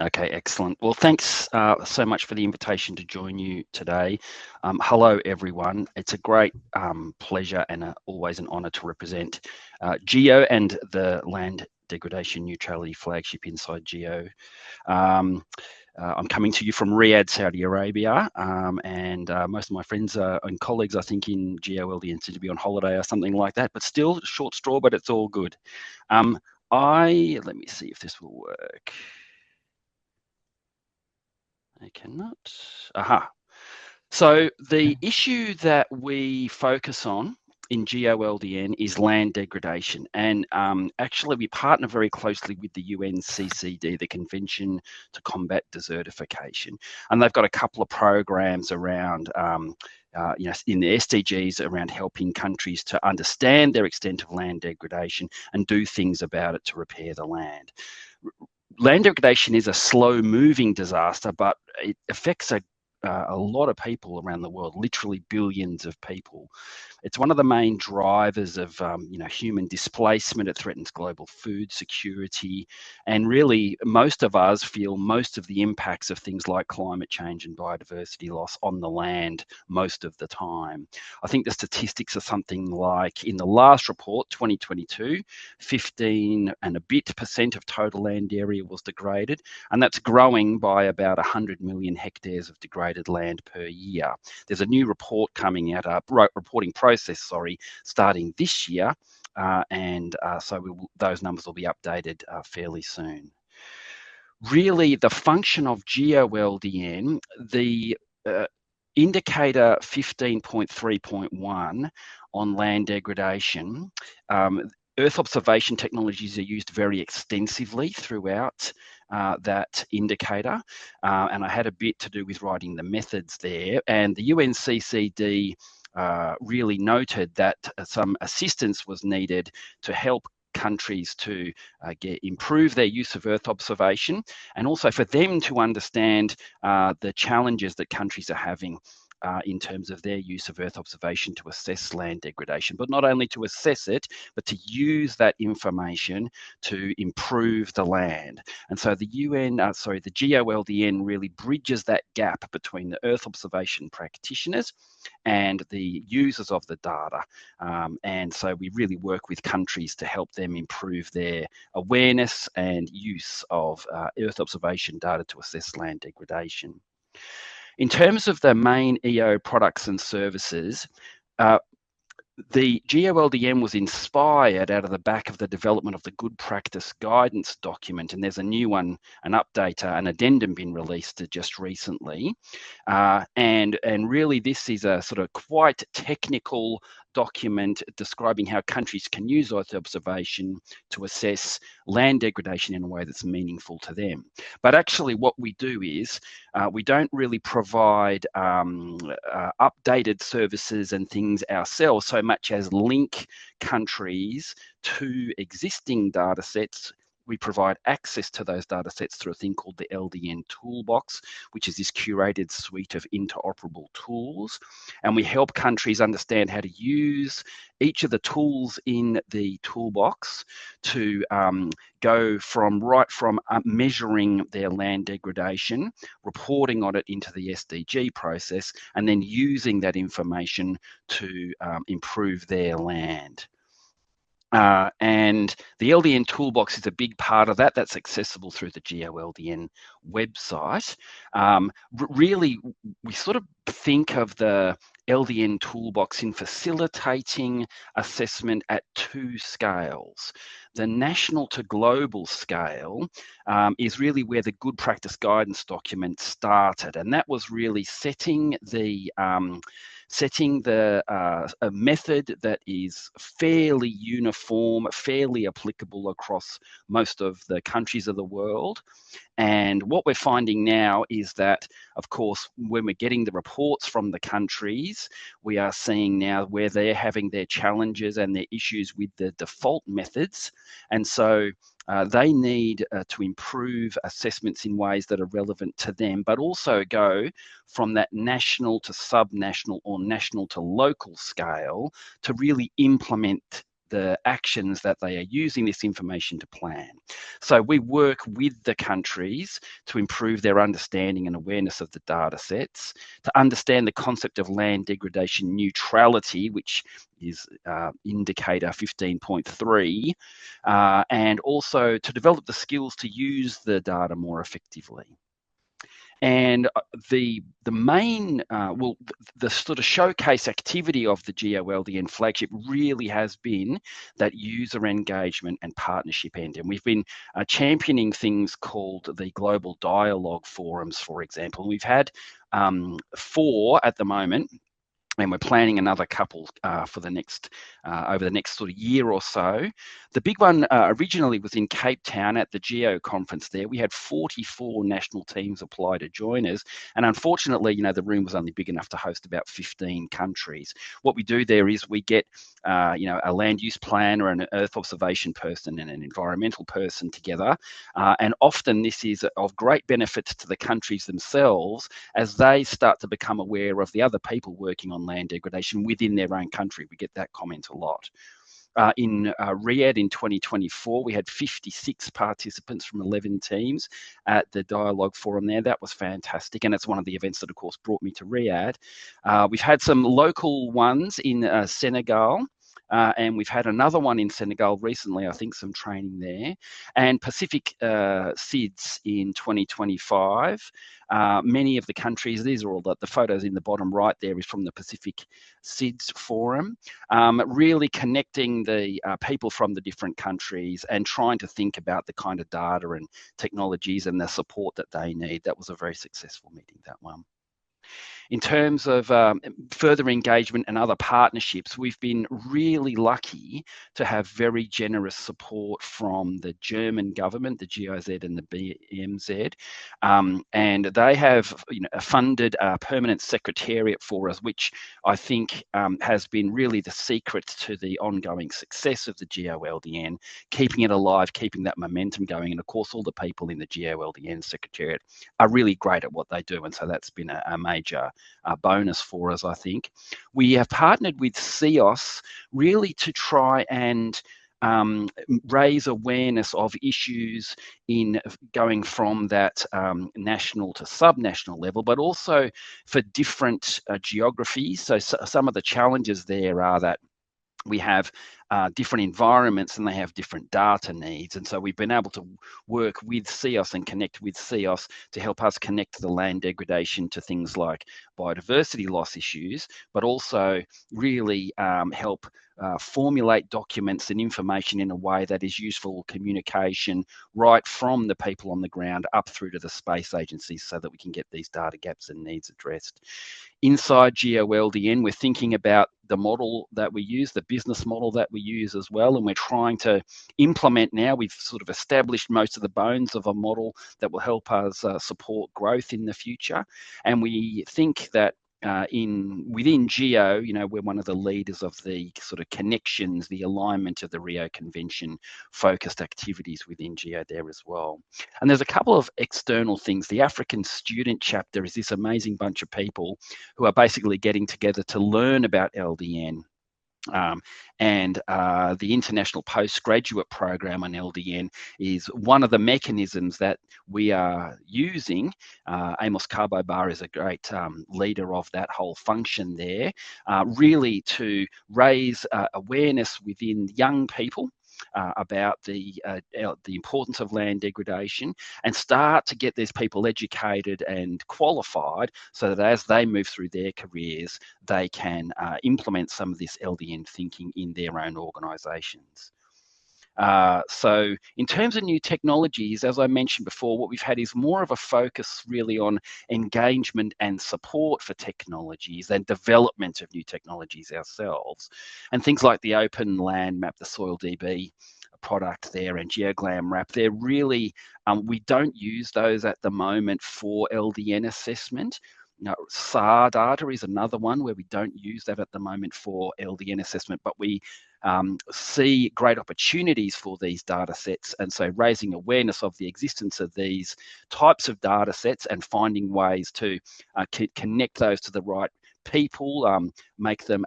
Okay, excellent. Well, thanks so much for the invitation to join you today. Hello, everyone. It's a great pleasure and always an honour to represent GEO and the Land Degradation Neutrality flagship inside GEO. I'm coming to you from Riyadh, Saudi Arabia, and most of my friends and colleagues, I think, in GEO-LDN seem to be on holiday or something like that, but still short straw, but it's all good. Let me see if this will work. I cannot. Aha. So the issue that we focus on in GEO-LDN is land degradation. And actually, we partner very closely with the UNCCD, the Convention to Combat Desertification. And they've got a couple of programs around, in the SDGs around helping countries to understand their extent of land degradation and do things about it to repair the land. Land degradation is a slow-moving disaster, but it affects a lot of people around the world, literally billions of people. It's one of the main drivers of human displacement. It threatens global food security, and really most of us feel most of the impacts of things like climate change and biodiversity loss on the land most of the time. I think the statistics are something like, in the last report, 2022, 15% and a bit of total land area was degraded, and that's growing by about 100 million hectares of degraded land per year. There's a new report coming out, reporting process, starting this year, so those numbers will be updated fairly soon. Really, the function of GEO-LDN, the indicator 15.3.1 on land degradation, Earth observation technologies are used very extensively throughout that indicator, and I had a bit to do with writing the methods there. And the UNCCD really noted that some assistance was needed to help countries to improve their use of Earth observation, and also for them to understand the challenges that countries are having in terms of their use of Earth observation to assess land degradation, but not only to assess it, but to use that information to improve the land. And so the GEO-LDN really bridges that gap between the Earth observation practitioners and the users of the data. And so we really work with countries to help them improve their awareness and use of Earth observation data to assess land degradation. In terms of the main EO products and services, the GEO-LDN was inspired out of the back of the development of the Good Practice Guidance document, and there's a new one, an update, an addendum been released just recently. And really this is a sort of quite technical document describing how countries can use Earth observation to assess land degradation in a way that's meaningful to them. But actually what we do is we don't really provide updated services and things ourselves so much as link countries to existing data sets. We provide access to those data sets through a thing called the LDN Toolbox, which is this curated suite of interoperable tools. And we help countries understand how to use each of the tools in the toolbox to go from measuring their land degradation, reporting on it into the SDG process, and then using that information to improve their land. And the LDN Toolbox is a big part of that. That's accessible through the GEO-LDN website. Really, we sort of think of the LDN Toolbox in facilitating assessment at two scales. The national to global scale is really where the Good Practice Guidance document started, and that was really setting a method that is fairly uniform, fairly applicable across most of the countries of the world. And what we're finding now is that, of course, when we're getting the reports from the countries, we are seeing now where they're having their challenges and their issues with the default methods. And so they need to improve assessments in ways that are relevant to them, but also go from that national to subnational or national to local scale to really implement the actions that they are using this information to plan. So we work with the countries to improve their understanding and awareness of the data sets, to understand the concept of land degradation neutrality, which is indicator 15.3, and also to develop the skills to use the data more effectively. And the main, the sort of showcase activity of the GEO-LDN flagship really has been that user engagement and partnership end. And we've been championing things called the Global Dialogue Forums, for example. We've had 4 at the moment, and we're planning another couple for the next over the next sort of year or so. The big one originally was in Cape Town at the GEO conference there. We had 44 national teams apply to join us, and unfortunately, the room was only big enough to host about 15 countries. What we do there is we get a land use planner, an earth observation person, and an environmental person together, and often this is of great benefit to the countries themselves as they start to become aware of the other people working on land degradation within their own country. We get that comment a lot. In Riyadh in 2024, we had 56 participants from 11 teams at the Dialogue Forum there. That was fantastic, and it's one of the events that, of course, brought me to Riyadh. We've had some local ones in Senegal, and we've had another one in Senegal recently, I think, some training there, and Pacific SIDS in 2025. Many of the countries, these are all the photos in the bottom right there is from the Pacific SIDS Forum, really connecting the people from the different countries and trying to think about the kind of data and technologies and the support that they need. That was a very successful meeting, that one. In terms of further engagement and other partnerships, we've been really lucky to have very generous support from the German government, the GIZ and the BMZ, and they have funded a permanent secretariat for us, which I think has been really the secret to the ongoing success of the GEO-LDN, keeping it alive, keeping that momentum going. And of course, all the people in the GEO-LDN secretariat are really great at what they do, and so that's been a major bonus for us, I think. We have partnered with CEOS really to try and raise awareness of issues in going from that national to subnational level, but also for different geographies. So some of the challenges there are that we have different environments and they have different data needs. And so we've been able to work with CEOS and connect with CEOS to help us connect the land degradation to things like biodiversity loss issues, but also really help formulate documents and information in a way that is useful communication right from the people on the ground up through to the space agencies so that we can get these data gaps and needs addressed. Inside GEO-LDN, we're thinking about the model that we use, the business model that we use as well, and we're trying to implement now. We've sort of established most of the bones of a model that will help us support growth in the future. And we think that within GEO, we're one of the leaders of the sort of connections, the alignment of the Rio Convention focused activities within GEO there as well. And there's a couple of external things. The African Student Chapter is this amazing bunch of people who are basically getting together to learn about LDN. And the International Postgraduate Program on LDN is one of the mechanisms that we are using. Amos Carbo-Bar is a great leader of that whole function there, really to raise awareness within young people about the importance of land degradation and start to get these people educated and qualified so that as they move through their careers, they can implement some of this LDN thinking in their own organisations. So in terms of new technologies, as I mentioned before, what we've had is more of a focus really on engagement and support for technologies and development of new technologies ourselves. And things like the Open Land Map, the SoilDB product there, and GeoGlam Wrap, they're really, we don't use those at the moment for LDN assessment. SAR data is another one where we don't use that at the moment for LDN assessment, but we see great opportunities for these data sets. And so raising awareness of the existence of these types of data sets and finding ways to connect those to the right people, make them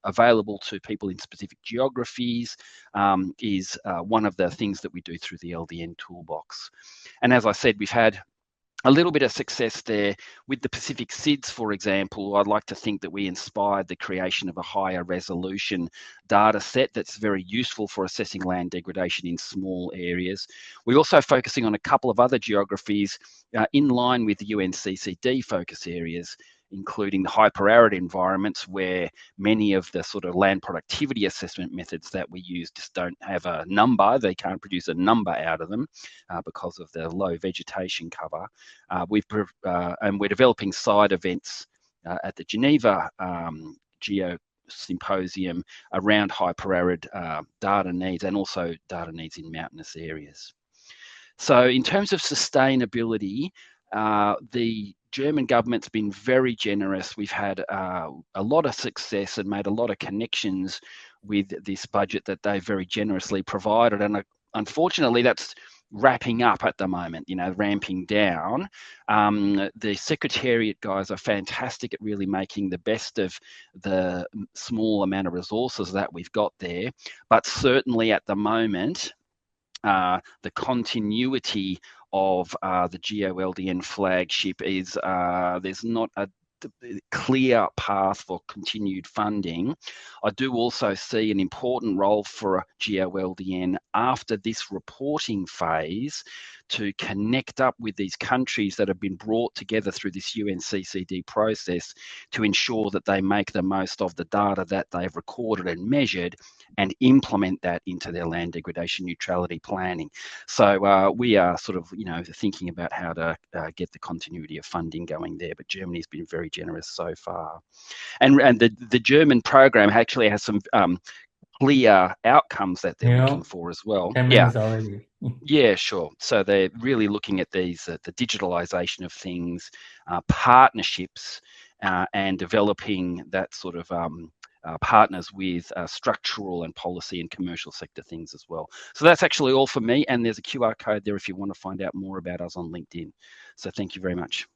available to people in specific geographies, is one of the things that we do through the LDN toolbox. And as I said, we've had a little bit of success there with the Pacific SIDS, for example. I'd like to think that we inspired the creation of a higher resolution data set that's very useful for assessing land degradation in small areas. We're also focusing on a couple of other geographies in line with the UNCCD focus areas, including the hyper-arid environments, where many of the sort of land productivity assessment methods that we use just don't have a number. They can't produce a number out of them because of the low vegetation cover. And we're developing side events at the Geneva GEO Symposium around hyper-arid data needs, and also data needs in mountainous areas. So in terms of sustainability, the German government's been very generous. We've had a lot of success and made a lot of connections with this budget that they very generously provided. And unfortunately, that's wrapping up at the moment, ramping down. The Secretariat guys are fantastic at really making the best of the small amount of resources that we've got there. But certainly at the moment, the continuity of the GEO-LDN flagship is there's not a clear path for continued funding. I do also see an important role for GEO-LDN after this reporting phase to connect up with these countries that have been brought together through this UNCCD process to ensure that they make the most of the data that they've recorded and measured and implement that into their land degradation neutrality planning. So we are sort of, thinking about how to get the continuity of funding going there, but Germany's been very generous so far. And the German program actually has some clear outcomes that they're looking for as well. 10 minutes already. Yeah, sure. So they're really looking at these, the digitalization of things, partnerships, and developing that sort of partners with structural and policy and commercial sector things as well. So that's actually all for me. And there's a QR code there if you want to find out more about us on LinkedIn. So thank you very much.